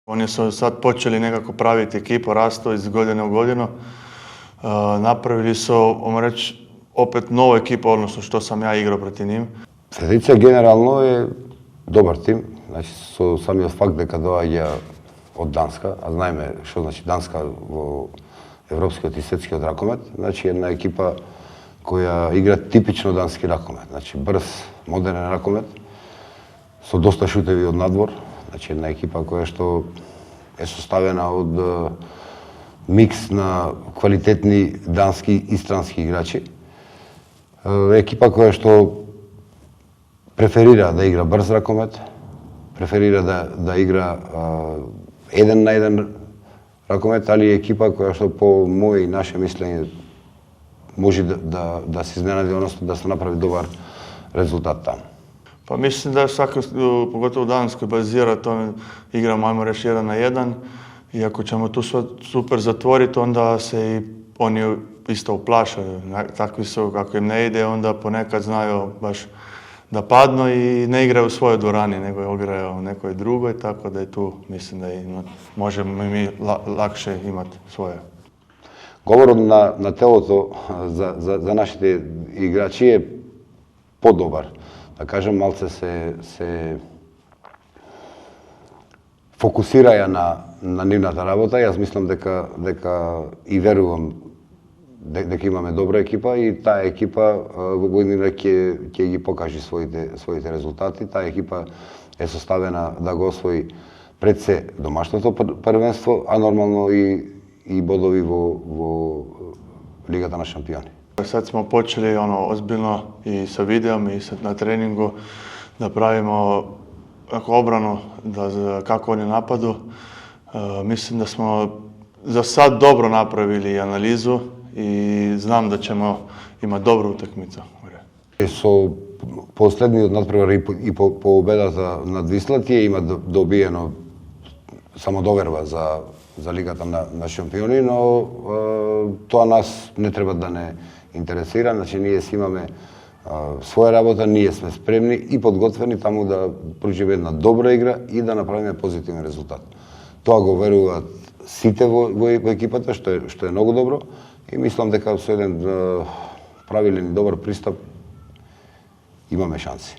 Oni su sad počeli nekako praviti ekipu, rastu iz godine u godinu. Napravili su, ajmo reći, opet novu ekipu, odnosno što sam ja igrao protiv njim. Федерација генерално е добар тим, значи со самиот факт дека доаѓа од Данска, а знаеме што значи Данска во европскиот и светскиот ракомет, значи една екипа која игра типично дански ракомет, значи брз, модерен ракомет, со доста шутеви од надвор, значи една екипа која што е составена од микс на квалитетни дански и странски играчи. Екипа која што преферира да игра брз ракомет, преферира да игра еден на еден ракомет, али е екипа која што по моје и наше мислење може да се изненади, односно да се направи добар резултат таму. Pa mislim da svaki, pogotovo u Danskoj, bazira to, igramo, ajmo reći, 1-1 i ako ćemo tu sve super zatvoriti, onda se i oni isto uplašaju. Takvi su, kako im ne ide, onda ponekad znaju baš da padnu i ne igraju u svojoj dvorani, nego igraju u nekoj drugoj, tako da je tu, mislim da možemo i mi lakše imati svoje. Говорот на телото за нашите играчи е подобар. Да кажем, малце се фокусираја на нивната работа. Јас мислам дека и верувам дека имаме добра екипа и таа екипа во година ќе ги покаже своите резултати. Таа екипа е составена да го освои пред се домашното првенство, а нормално и бодови во Лигата на шампиони. Sad smo počeli ozbiljno i sa videom i na treningu da pravimo obranu kako oni napadu. Mislim da smo za sad dobro napravili analizu i znam da ćemo imati dobru utakmicu. Со последниот надпревар и по победата над Висла тие има добиено самодоверба за Лигата на шампиони, но тоа нас не треба да не интересира, значи ние си имаме своја работа, ние сме спремни и подготвени таму да пружиме една добра игра и да направиме позитивен резултат. Тоа го веруваат сите во екипата, што е многу добро и мислам дека со еден правилен и добар пристап имаме шанси.